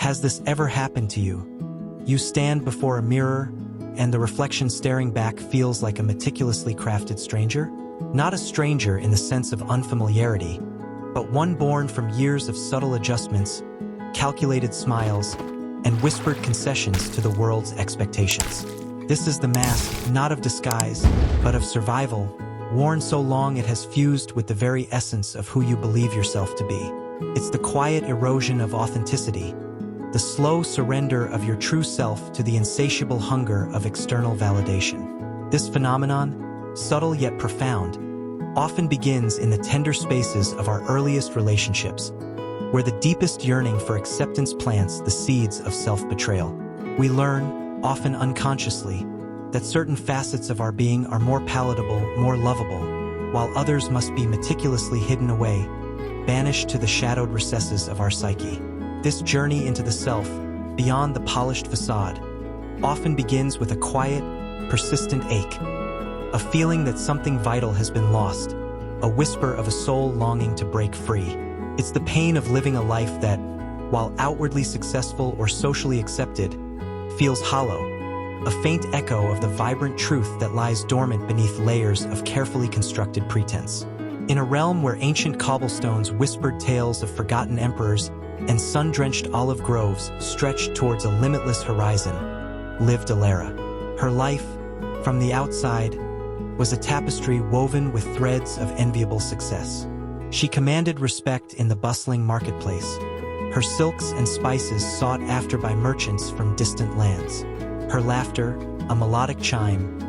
Has this ever happened to you? You stand before a mirror, and the reflection staring back feels like a meticulously crafted stranger? Not a stranger in the sense of unfamiliarity, but one born from years of subtle adjustments, calculated smiles, and whispered concessions to the world's expectations. This is the mask, not of disguise, but of survival, worn so long it has fused with the very essence of who you believe yourself to be. It's the quiet erosion of authenticity, the slow surrender of your true self to the insatiable hunger of external validation. This phenomenon, subtle yet profound, often begins in the tender spaces of our earliest relationships, where the deepest yearning for acceptance plants the seeds of self-betrayal. We learn, often unconsciously, that certain facets of our being are more palatable, more lovable, while others must be meticulously hidden away, banished to the shadowed recesses of our psyche. This journey into the self, beyond the polished facade, often begins with a quiet, persistent ache, a feeling that something vital has been lost, a whisper of a soul longing to break free. It's the pain of living a life that, while outwardly successful or socially accepted, feels hollow, a faint echo of the vibrant truth that lies dormant beneath layers of carefully constructed pretense. In a realm where ancient cobblestones whispered tales of forgotten emperors and sun-drenched olive groves stretched towards a limitless horizon, lived Elara. Her life, from the outside, was a tapestry woven with threads of enviable success. She commanded respect in the bustling marketplace, her silks and spices sought after by merchants from distant lands. Her laughter, a melodic chime,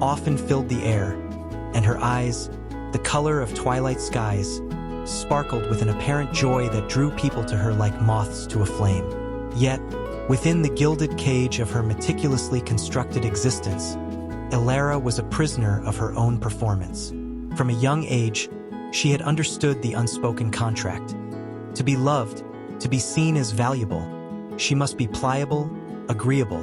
often filled the air, and her eyes, the color of twilight skies, sparkled with an apparent joy that drew people to her like moths to a flame. Yet, within the gilded cage of her meticulously constructed existence, Elara was a prisoner of her own performance. From a young age, she had understood the unspoken contract. To be loved, to be seen as valuable, she must be pliable, agreeable,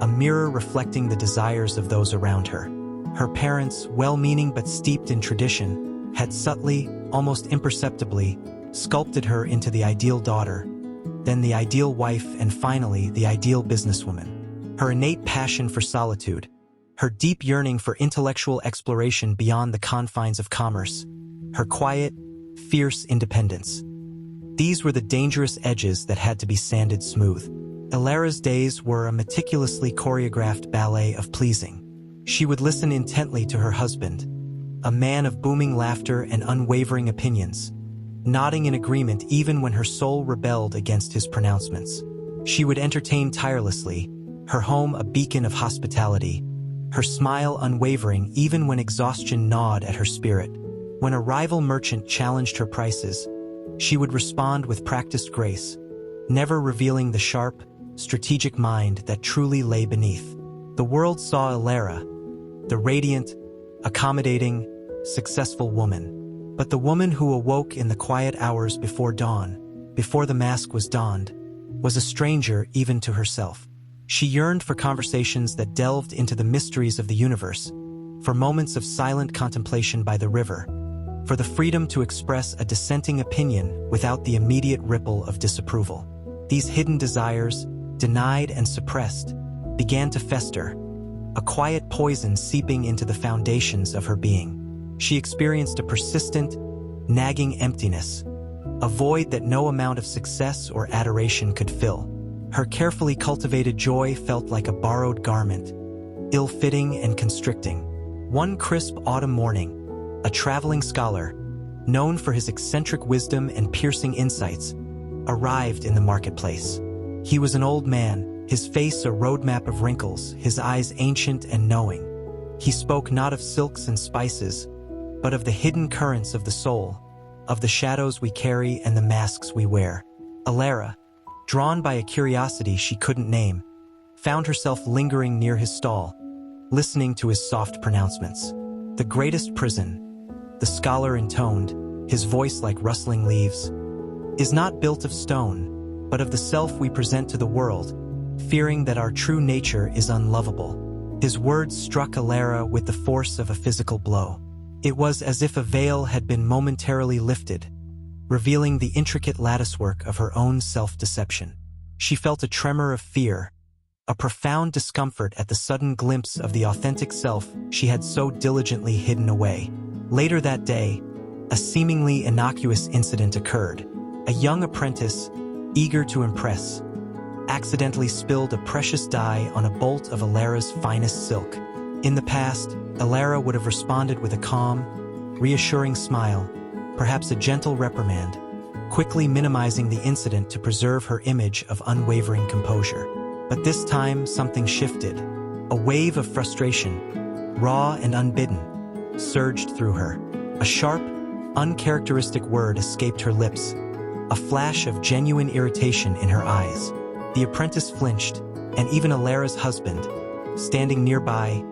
a mirror reflecting the desires of those around her. Her parents, well-meaning but steeped in tradition, had subtly, almost imperceptibly, sculpted her into the ideal daughter, then the ideal wife, and finally the ideal businesswoman. Her innate passion for solitude, her deep yearning for intellectual exploration beyond the confines of commerce, her quiet, fierce independence. These were the dangerous edges that had to be sanded smooth. Elara's days were a meticulously choreographed ballet of pleasing. She would listen intently to her husband, a man of booming laughter and unwavering opinions, nodding in agreement even when her soul rebelled against his pronouncements. She would entertain tirelessly, her home a beacon of hospitality, her smile unwavering even when exhaustion gnawed at her spirit. When a rival merchant challenged her prices, she would respond with practiced grace, never revealing the sharp, strategic mind that truly lay beneath. The world saw Elara, the radiant, accommodating, successful woman. But the woman who awoke in the quiet hours before dawn, before the mask was donned, was a stranger even to herself. She yearned for conversations that delved into the mysteries of the universe, for moments of silent contemplation by the river, for the freedom to express a dissenting opinion without the immediate ripple of disapproval. These hidden desires, denied and suppressed, began to fester, a quiet poison seeping into the foundations of her being. She experienced a persistent, nagging emptiness, a void that no amount of success or adoration could fill. Her carefully cultivated joy felt like a borrowed garment, ill-fitting and constricting. One crisp autumn morning, a traveling scholar, known for his eccentric wisdom and piercing insights, arrived in the marketplace. He was an old man, his face a roadmap of wrinkles, his eyes ancient and knowing. He spoke not of silks and spices, but of the hidden currents of the soul, of the shadows we carry and the masks we wear. Elara, drawn by a curiosity she couldn't name, found herself lingering near his stall, listening to his soft pronouncements. The greatest prison, the scholar intoned, his voice like rustling leaves, is not built of stone, but of the self we present to the world, fearing that our true nature is unlovable. His words struck Elara with the force of a physical blow. It was as if a veil had been momentarily lifted, revealing the intricate latticework of her own self-deception. She felt a tremor of fear, a profound discomfort at the sudden glimpse of the authentic self she had so diligently hidden away. Later that day, a seemingly innocuous incident occurred. A young apprentice, eager to impress, accidentally spilled a precious dye on a bolt of Elara's finest silk. In the past, Elara would have responded with a calm, reassuring smile, perhaps a gentle reprimand, quickly minimizing the incident to preserve her image of unwavering composure. But this time, something shifted. A wave of frustration, raw and unbidden, surged through her. A sharp, uncharacteristic word escaped her lips, a flash of genuine irritation in her eyes. The apprentice flinched, and even Elara's husband, standing nearby,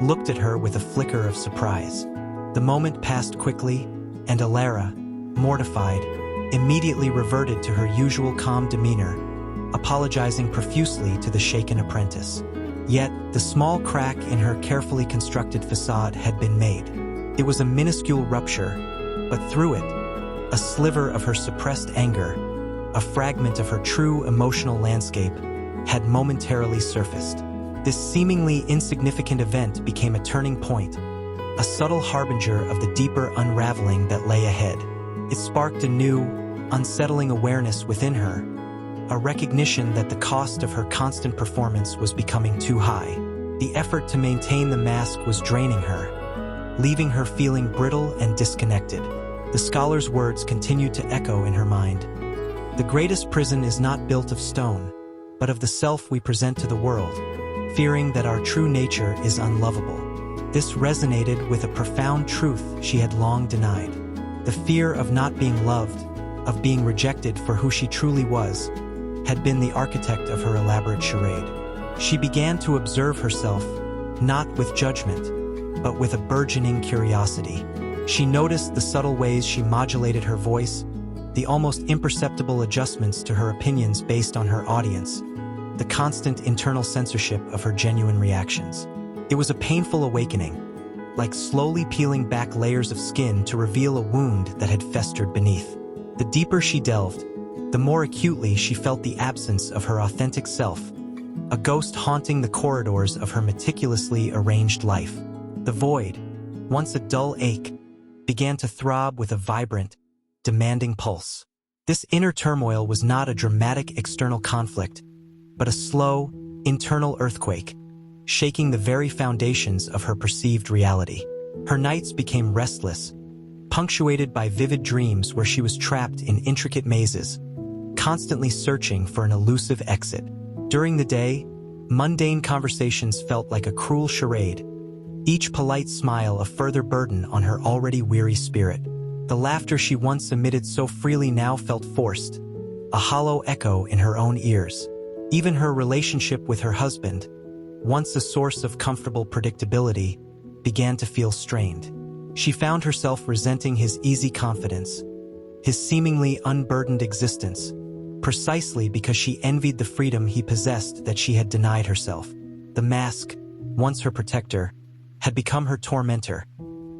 looked at her with a flicker of surprise. The moment passed quickly, and Elara, mortified, immediately reverted to her usual calm demeanor, apologizing profusely to the shaken apprentice. Yet, the small crack in her carefully constructed facade had been made. It was a minuscule rupture, but through it, a sliver of her suppressed anger, a fragment of her true emotional landscape, had momentarily surfaced. This seemingly insignificant event became a turning point, a subtle harbinger of the deeper unraveling that lay ahead. It sparked a new, unsettling awareness within her, a recognition that the cost of her constant performance was becoming too high. The effort to maintain the mask was draining her, leaving her feeling brittle and disconnected. The scholar's words continued to echo in her mind. The greatest prison is not built of stone, but of the self we present to the world, fearing that our true nature is unlovable. This resonated with a profound truth she had long denied. The fear of not being loved, of being rejected for who she truly was, had been the architect of her elaborate charade. She began to observe herself, not with judgment, but with a burgeoning curiosity. She noticed the subtle ways she modulated her voice, the almost imperceptible adjustments to her opinions based on her audience, the constant internal censorship of her genuine reactions. It was a painful awakening, like slowly peeling back layers of skin to reveal a wound that had festered beneath. The deeper she delved, the more acutely she felt the absence of her authentic self, a ghost haunting the corridors of her meticulously arranged life. The void, once a dull ache, began to throb with a vibrant, demanding pulse. This inner turmoil was not a dramatic external conflict, but a slow, internal earthquake, shaking the very foundations of her perceived reality. Her nights became restless, punctuated by vivid dreams where she was trapped in intricate mazes, constantly searching for an elusive exit. During the day, mundane conversations felt like a cruel charade, each polite smile a further burden on her already weary spirit. The laughter she once emitted so freely now felt forced, a hollow echo in her own ears. Even her relationship with her husband, once a source of comfortable predictability, began to feel strained. She found herself resenting his easy confidence, his seemingly unburdened existence, precisely because she envied the freedom he possessed that she had denied herself. The mask, once her protector, had become her tormentor,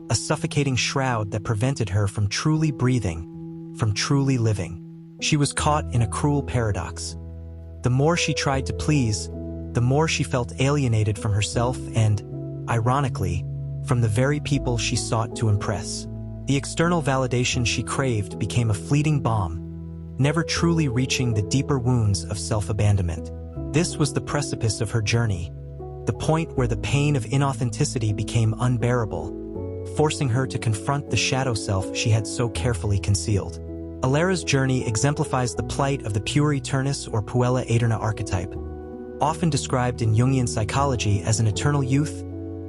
a suffocating shroud that prevented her from truly breathing, from truly living. She was caught in a cruel paradox. The more she tried to please, the more she felt alienated from herself and, ironically, from the very people she sought to impress. The external validation she craved became a fleeting balm, never truly reaching the deeper wounds of self-abandonment. This was the precipice of her journey, the point where the pain of inauthenticity became unbearable, forcing her to confront the shadow self she had so carefully concealed. Elara's journey exemplifies the plight of the pure eternus or puella aeterna archetype, often described in Jungian psychology as an eternal youth,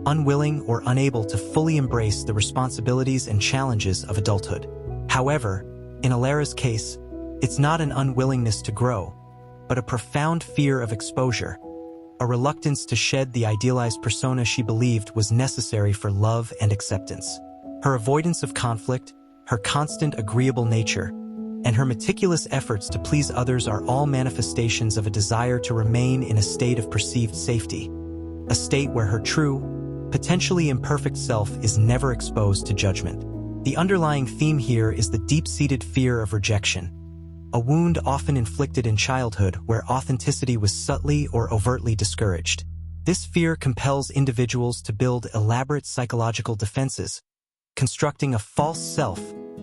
unwilling or unable to fully embrace the responsibilities and challenges of adulthood. However, in Elara's case, it's not an unwillingness to grow, but a profound fear of exposure, a reluctance to shed the idealized persona she believed was necessary for love and acceptance. Her avoidance of conflict, her constant agreeable nature, and her meticulous efforts to please others are all manifestations of a desire to remain in a state of perceived safety, a state where her true, potentially imperfect self is never exposed to judgment. The underlying theme here is the deep-seated fear of rejection, a wound often inflicted in childhood where authenticity was subtly or overtly discouraged. This fear compels individuals to build elaborate psychological defenses, constructing a false self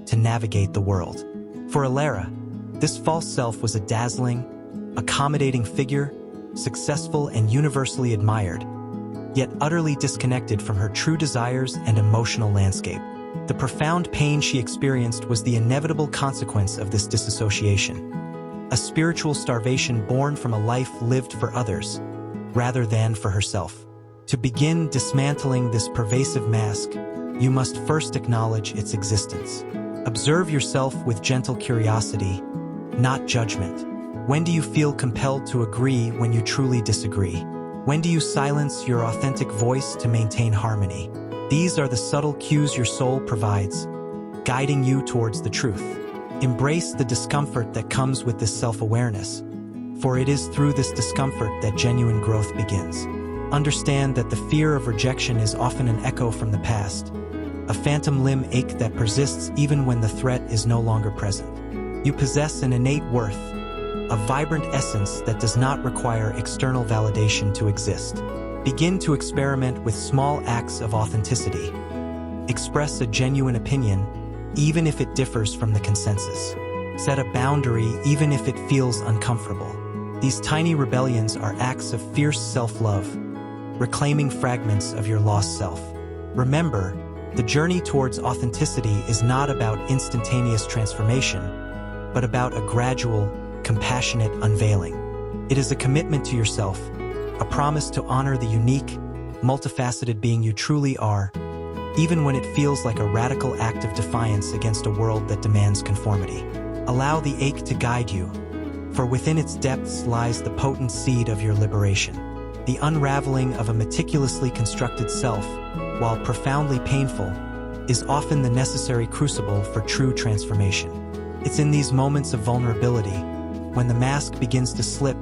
to navigate the world. For Elara, this false self was a dazzling, accommodating figure, successful and universally admired, yet utterly disconnected from her true desires and emotional landscape. The profound pain she experienced was the inevitable consequence of this disassociation, a spiritual starvation born from a life lived for others, rather than for herself. To begin dismantling this pervasive mask, you must first acknowledge its existence. Observe yourself with gentle curiosity, not judgment. When do you feel compelled to agree when you truly disagree? When do you silence your authentic voice to maintain harmony? These are the subtle cues your soul provides, guiding you towards the truth. Embrace the discomfort that comes with this self-awareness, for it is through this discomfort that genuine growth begins. Understand that the fear of rejection is often an echo from the past, a phantom limb ache that persists even when the threat is no longer present. You possess an innate worth, a vibrant essence that does not require external validation to exist. Begin to experiment with small acts of authenticity. Express a genuine opinion, even if it differs from the consensus. Set a boundary, even if it feels uncomfortable. These tiny rebellions are acts of fierce self-love, reclaiming fragments of your lost self. Remember, the journey towards authenticity is not about instantaneous transformation, but about a gradual, compassionate unveiling. It is a commitment to yourself, a promise to honor the unique, multifaceted being you truly are, even when it feels like a radical act of defiance against a world that demands conformity. Allow the ache to guide you, for within its depths lies the potent seed of your liberation. The unraveling of a meticulously constructed self, while profoundly painful, is often the necessary crucible for true transformation. It's in these moments of vulnerability, when the mask begins to slip,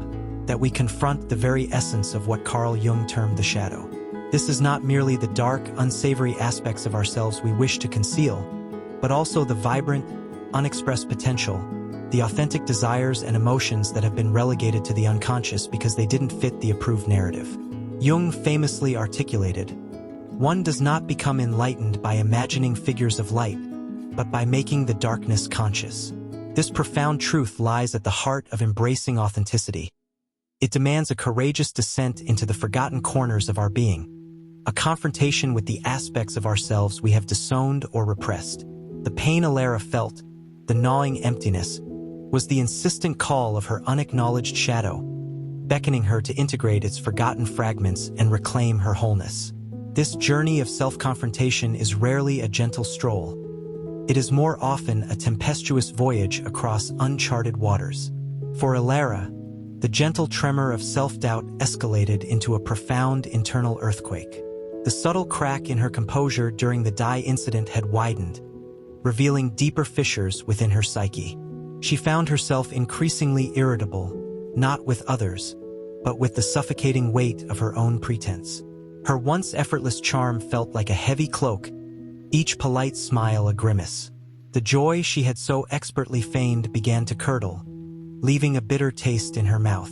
that we confront the very essence of what Carl Jung termed the shadow. This is not merely the dark, unsavory aspects of ourselves we wish to conceal, but also the vibrant, unexpressed potential, the authentic desires and emotions that have been relegated to the unconscious because they didn't fit the approved narrative. Jung famously articulated, "One does not become enlightened by imagining figures of light, but by making the darkness conscious." This profound truth lies at the heart of embracing authenticity. It demands a courageous descent into the forgotten corners of our being, a confrontation with the aspects of ourselves we have disowned or repressed. The pain Elara felt, the gnawing emptiness, was the insistent call of her unacknowledged shadow, beckoning her to integrate its forgotten fragments and reclaim her wholeness. This journey of self-confrontation is rarely a gentle stroll. It is more often a tempestuous voyage across uncharted waters. For Elara, the gentle tremor of self-doubt escalated into a profound internal earthquake. The subtle crack in her composure during the dye incident had widened, revealing deeper fissures within her psyche. She found herself increasingly irritable, not with others, but with the suffocating weight of her own pretense. Her once effortless charm felt like a heavy cloak, each polite smile a grimace. The joy she had so expertly feigned began to curdle, leaving a bitter taste in her mouth.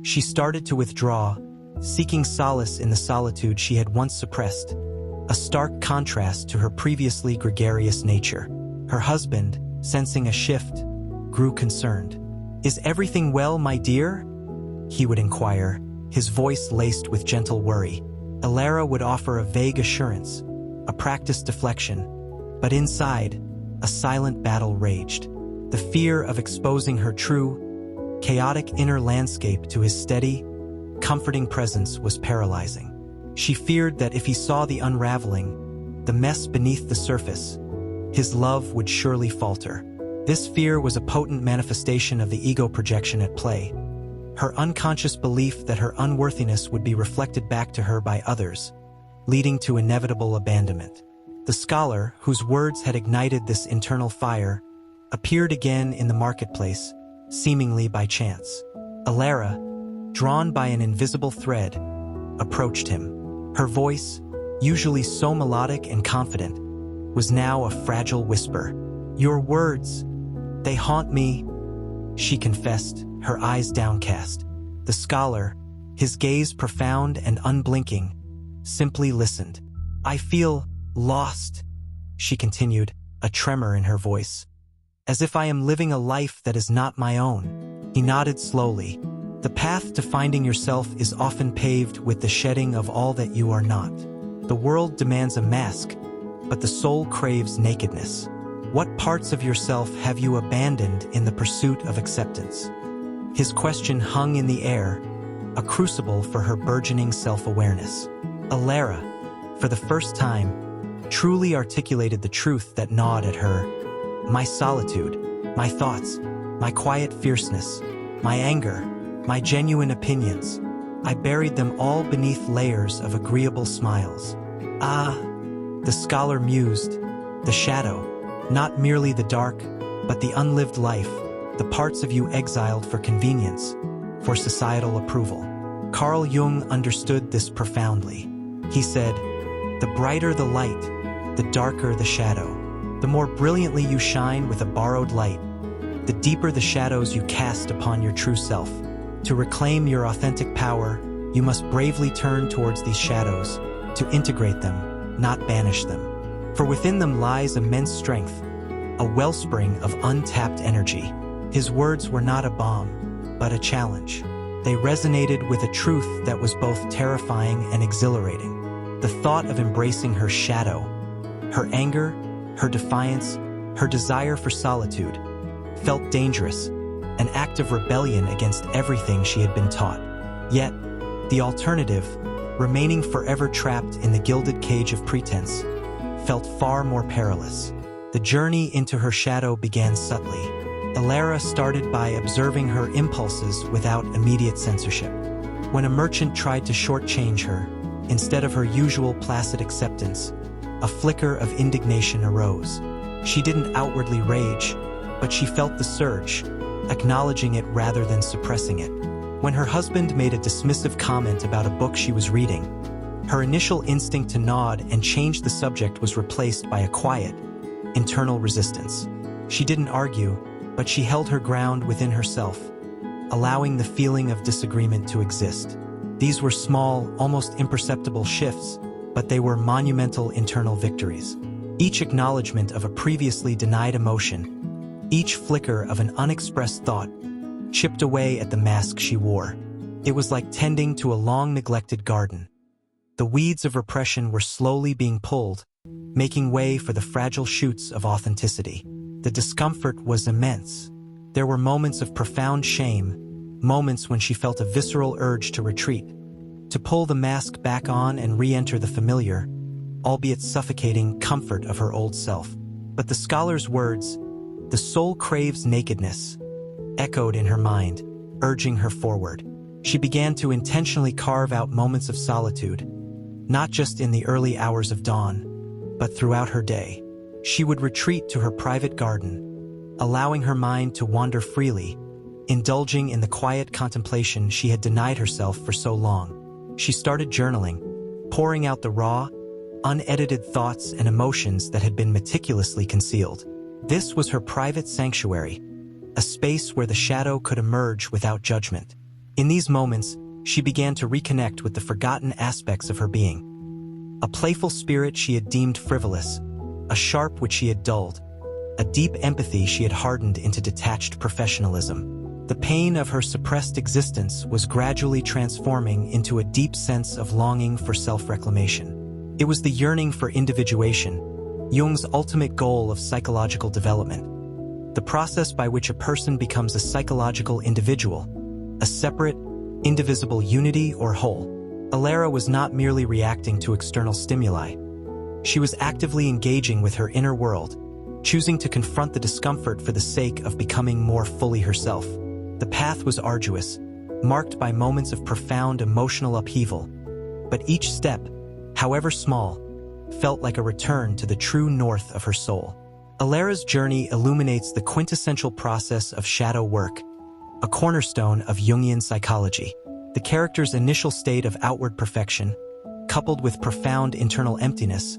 She started to withdraw, seeking solace in the solitude she had once suppressed, a stark contrast to her previously gregarious nature. Her husband, sensing a shift, grew concerned. "Is everything well, my dear?" he would inquire, his voice laced with gentle worry. Elara would offer a vague assurance, a practiced deflection, but inside, a silent battle raged. The fear of exposing her true, chaotic inner landscape to his steady, comforting presence was paralyzing. She feared that if he saw the unraveling, the mess beneath the surface, his love would surely falter. This fear was a potent manifestation of the ego projection at play, her unconscious belief that her unworthiness would be reflected back to her by others, leading to inevitable abandonment. The scholar, whose words had ignited this internal fire, appeared again in the marketplace, seemingly by chance. Elara, drawn by an invisible thread, approached him. Her voice, usually so melodic and confident, was now a fragile whisper. "Your words, they haunt me," she confessed, her eyes downcast. The scholar, his gaze profound and unblinking, simply listened. "I feel lost," she continued, a tremor in her voice. "As if I am living a life that is not my own." He nodded slowly. "The path to finding yourself is often paved with the shedding of all that you are not. The world demands a mask, but the soul craves nakedness. What parts of yourself have you abandoned in the pursuit of acceptance?" His question hung in the air, a crucible for her burgeoning self-awareness. Elara, for the first time, truly articulated the truth that gnawed at her. "My solitude, my thoughts, my quiet fierceness, my anger, my genuine opinions, I buried them all beneath layers of agreeable smiles." "Ah," the scholar mused, "the shadow, not merely the dark, but the unlived life, the parts of you exiled for convenience, for societal approval." Carl Jung understood this profoundly. He said, "The brighter the light, the darker the shadow. The more brilliantly you shine with a borrowed light, the deeper the shadows you cast upon your true self. To reclaim your authentic power, you must bravely turn towards these shadows, to integrate them, not banish them. For within them lies immense strength, a wellspring of untapped energy." His words were not a bomb, but a challenge. They resonated with a truth that was both terrifying and exhilarating. The thought of embracing her shadow, her anger, her defiance, her desire for solitude, felt dangerous, an act of rebellion against everything she had been taught. Yet, the alternative, remaining forever trapped in the gilded cage of pretense, felt far more perilous. The journey into her shadow began subtly. Elara started by observing her impulses without immediate censorship. When a merchant tried to shortchange her, instead of her usual placid acceptance, a flicker of indignation arose. She didn't outwardly rage, but she felt the surge, acknowledging it rather than suppressing it. When her husband made a dismissive comment about a book she was reading, her initial instinct to nod and change the subject was replaced by a quiet, internal resistance. She didn't argue, but she held her ground within herself, allowing the feeling of disagreement to exist. These were small, almost imperceptible shifts, but they were monumental internal victories. Each acknowledgement of a previously denied emotion, each flicker of an unexpressed thought, chipped away at the mask she wore. It was like tending to a long-neglected garden. The weeds of repression were slowly being pulled, making way for the fragile shoots of authenticity. The discomfort was immense. There were moments of profound shame, moments when she felt a visceral urge to retreat, to pull the mask back on and re-enter the familiar, albeit suffocating, comfort of her old self. But the scholar's words, "The soul craves nakedness," echoed in her mind, urging her forward. She began to intentionally carve out moments of solitude, not just in the early hours of dawn, but throughout her day. She would retreat to her private garden, allowing her mind to wander freely, indulging in the quiet contemplation she had denied herself for so long. She started journaling, pouring out the raw, unedited thoughts and emotions that had been meticulously concealed. This was her private sanctuary, a space where the shadow could emerge without judgment. In these moments, she began to reconnect with the forgotten aspects of her being. A playful spirit she had deemed frivolous, a sharp which she had dulled, a deep empathy she had hardened into detached professionalism. The pain of her suppressed existence was gradually transforming into a deep sense of longing for self-reclamation. It was the yearning for individuation, Jung's ultimate goal of psychological development, the process by which a person becomes a psychological individual, a separate, indivisible unity or whole. Elara was not merely reacting to external stimuli. She was actively engaging with her inner world, choosing to confront the discomfort for the sake of becoming more fully herself. The path was arduous, marked by moments of profound emotional upheaval, but each step, however small, felt like a return to the true north of her soul. Elara's journey illuminates the quintessential process of shadow work, a cornerstone of Jungian psychology. The character's initial state of outward perfection, coupled with profound internal emptiness,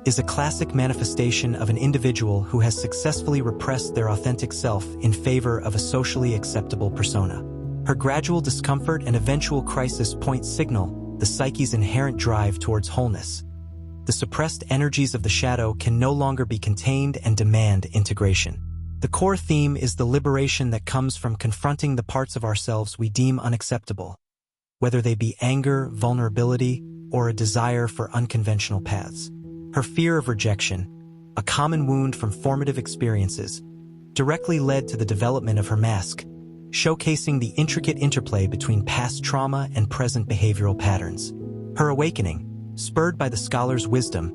is a classic manifestation of an individual who has successfully repressed their authentic self in favor of a socially acceptable persona. Her gradual discomfort and eventual crisis point signal the psyche's inherent drive towards wholeness. The suppressed energies of the shadow can no longer be contained and demand integration. The core theme is the liberation that comes from confronting the parts of ourselves we deem unacceptable, whether they be anger, vulnerability, or a desire for unconventional paths. Her fear of rejection, a common wound from formative experiences, directly led to the development of her mask, showcasing the intricate interplay between past trauma and present behavioral patterns. Her awakening, spurred by the scholar's wisdom,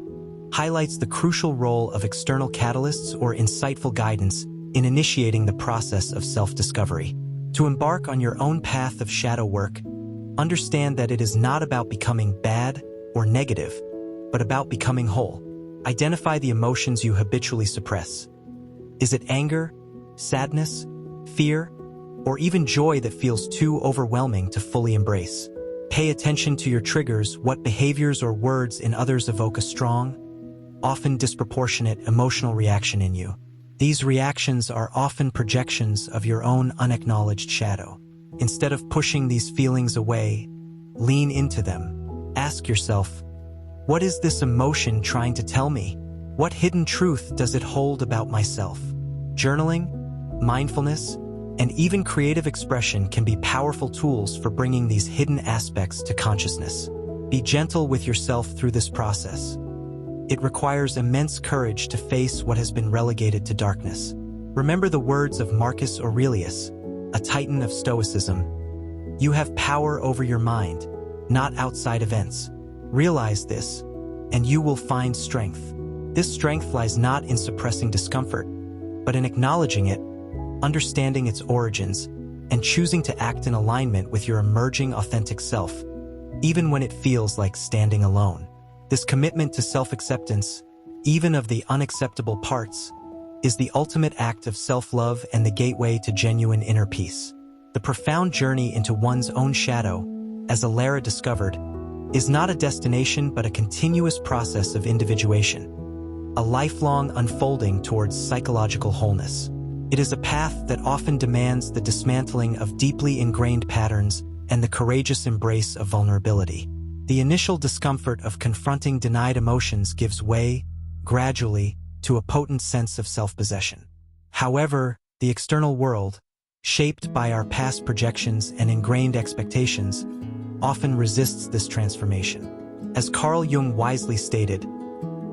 highlights the crucial role of external catalysts or insightful guidance in initiating the process of self-discovery. To embark on your own path of shadow work, understand that it is not about becoming bad or negative, but about becoming whole. Identify the emotions you habitually suppress. Is it anger, sadness, fear, or even joy that feels too overwhelming to fully embrace? Pay attention to your triggers. What behaviors or words in others evoke a strong, often disproportionate emotional reaction in you? These reactions are often projections of your own unacknowledged shadow. Instead of pushing these feelings away, lean into them. Ask yourself, what is this emotion trying to tell me? What hidden truth does it hold about myself? Journaling, mindfulness, and even creative expression can be powerful tools for bringing these hidden aspects to consciousness. Be gentle with yourself through this process. It requires immense courage to face what has been relegated to darkness. Remember the words of Marcus Aurelius, a titan of Stoicism. You have power over your mind, not outside events. Realize this, and you will find strength. This strength lies not in suppressing discomfort, but in acknowledging it, understanding its origins, and choosing to act in alignment with your emerging authentic self, even when it feels like standing alone. This commitment to self-acceptance, even of the unacceptable parts, is the ultimate act of self-love and the gateway to genuine inner peace. The profound journey into one's own shadow, as Elara discovered, is not a destination but a continuous process of individuation, a lifelong unfolding towards psychological wholeness. It is a path that often demands the dismantling of deeply ingrained patterns and the courageous embrace of vulnerability. The initial discomfort of confronting denied emotions gives way, gradually, to a potent sense of self-possession. However, the external world, shaped by our past projections and ingrained expectations, often resists this transformation. As Carl Jung wisely stated,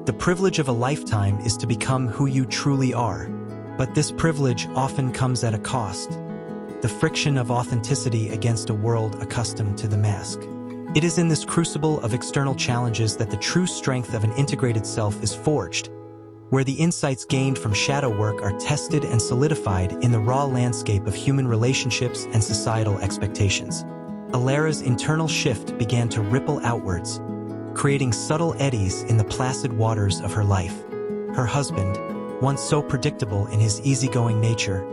the privilege of a lifetime is to become who you truly are, but this privilege often comes at a cost, the friction of authenticity against a world accustomed to the mask. It is in this crucible of external challenges that the true strength of an integrated self is forged, where the insights gained from shadow work are tested and solidified in the raw landscape of human relationships and societal expectations. Elara's internal shift began to ripple outwards, creating subtle eddies in the placid waters of her life. Her husband, once so predictable in his easygoing nature,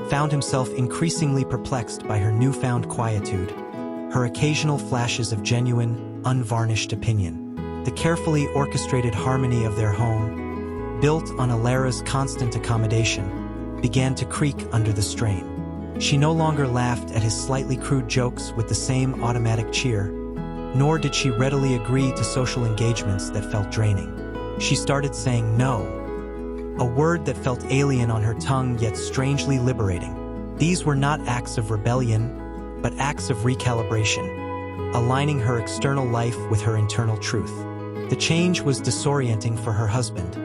found himself increasingly perplexed by her newfound quietude, her occasional flashes of genuine, unvarnished opinion. The carefully orchestrated harmony of their home, built on Elara's constant accommodation, began to creak under the strain. She no longer laughed at his slightly crude jokes with the same automatic cheer, nor did she readily agree to social engagements that felt draining. She started saying no, a word that felt alien on her tongue yet strangely liberating. These were not acts of rebellion, but acts of recalibration, aligning her external life with her internal truth. The change was disorienting for her husband,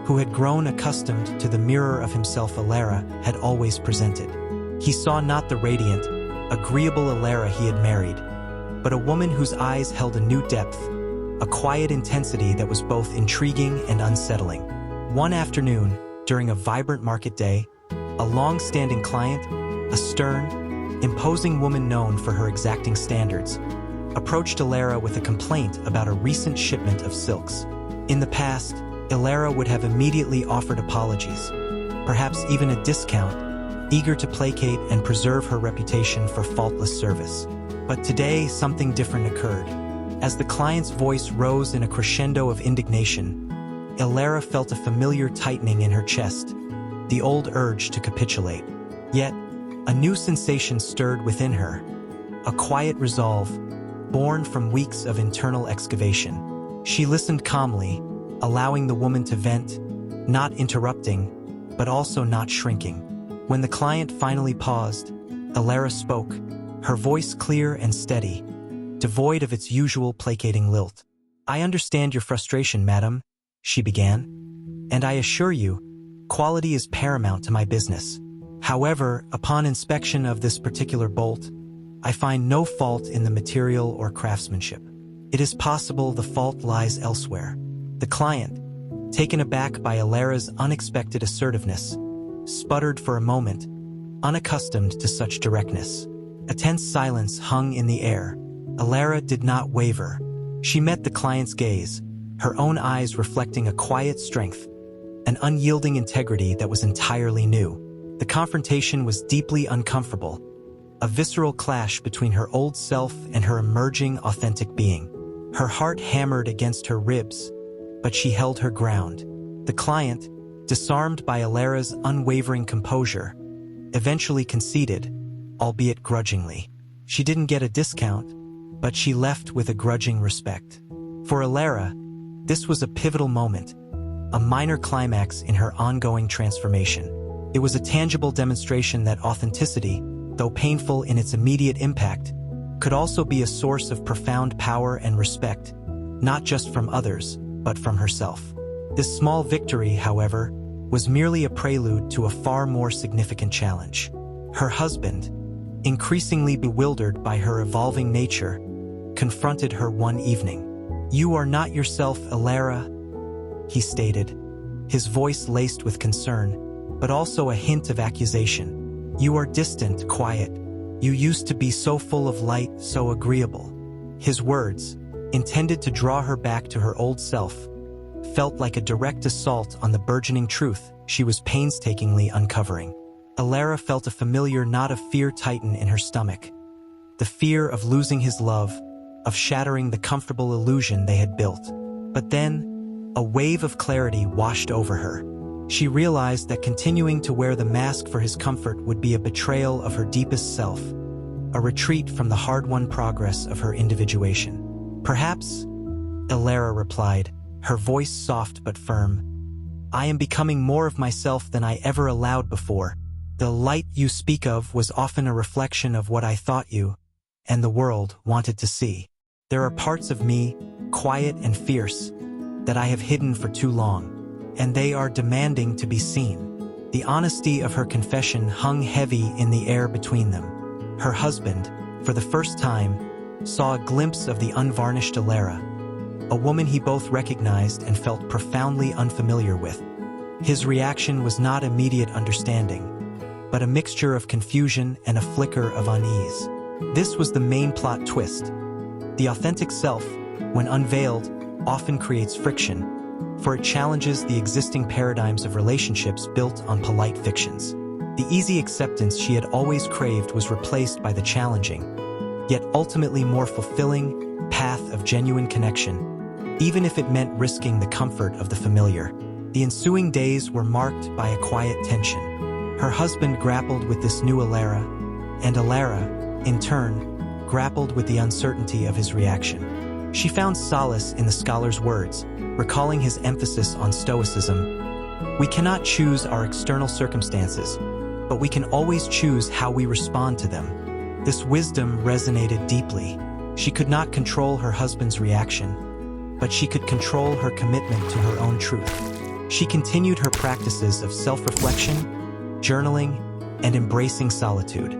who had grown accustomed to the mirror of himself Elara had always presented. He saw not the radiant, agreeable Elara he had married, but a woman whose eyes held a new depth, a quiet intensity that was both intriguing and unsettling. One afternoon, during a vibrant market day, a long-standing client, a stern, imposing woman known for her exacting standards, approached Elara with a complaint about a recent shipment of silks. In the past, Elara would have immediately offered apologies, perhaps even a discount, eager to placate and preserve her reputation for faultless service. But today, something different occurred. As the client's voice rose in a crescendo of indignation, Elara felt a familiar tightening in her chest, the old urge to capitulate. Yet, a new sensation stirred within her, a quiet resolve, born from weeks of internal excavation. She listened calmly, allowing the woman to vent, not interrupting, but also not shrinking. When the client finally paused, Elara spoke, her voice clear and steady, devoid of its usual placating lilt. "I understand your frustration, madam," she began, "and I assure you, quality is paramount to my business. However, upon inspection of this particular bolt, I find no fault in the material or craftsmanship. It is possible the fault lies elsewhere." The client, taken aback by Elara's unexpected assertiveness, sputtered for a moment, unaccustomed to such directness. A tense silence hung in the air. Elara did not waver. She met the client's gaze, her own eyes reflecting a quiet strength, an unyielding integrity that was entirely new. The confrontation was deeply uncomfortable, a visceral clash between her old self and her emerging authentic being. Her heart hammered against her ribs, but she held her ground. The client, disarmed by Elara's unwavering composure, eventually conceded, albeit grudgingly. She didn't get a discount, but she left with a grudging respect. For Elara, this was a pivotal moment, a minor climax in her ongoing transformation. It was a tangible demonstration that authenticity, though painful in its immediate impact, could also be a source of profound power and respect, not just from others, but from herself. This small victory, however, was merely a prelude to a far more significant challenge. Her husband, increasingly bewildered by her evolving nature, confronted her one evening. "You are not yourself, Elara," he stated, his voice laced with concern, but also a hint of accusation. "You are distant, quiet. You used to be so full of light, so agreeable." His words, intended to draw her back to her old self, felt like a direct assault on the burgeoning truth she was painstakingly uncovering. Elara felt a familiar knot of fear tighten in her stomach. The fear of losing his love, of shattering the comfortable illusion they had built. But then, a wave of clarity washed over her. She realized that continuing to wear the mask for his comfort would be a betrayal of her deepest self, a retreat from the hard-won progress of her individuation. "Perhaps," Elara replied, her voice soft but firm, "I am becoming more of myself than I ever allowed before. The light you speak of was often a reflection of what I thought you, and the world, wanted to see. There are parts of me, quiet and fierce, that I have hidden for too long, and they are demanding to be seen." The honesty of her confession hung heavy in the air between them. Her husband, for the first time, saw a glimpse of the unvarnished Elara, a woman he both recognized and felt profoundly unfamiliar with. His reaction was not immediate understanding, but a mixture of confusion and a flicker of unease. This was the main plot twist. The authentic self, when unveiled, often creates friction, for it challenges the existing paradigms of relationships built on polite fictions. The easy acceptance she had always craved was replaced by the challenging, yet ultimately more fulfilling, path of genuine connection, even if it meant risking the comfort of the familiar. The ensuing days were marked by a quiet tension. Her husband grappled with this new Elara, and Elara, in turn, grappled with the uncertainty of his reaction. She found solace in the scholar's words, recalling his emphasis on stoicism. "We cannot choose our external circumstances, but we can always choose how we respond to them." This wisdom resonated deeply. She could not control her husband's reaction, but she could control her commitment to her own truth. She continued her practices of self-reflection, journaling, and embracing solitude.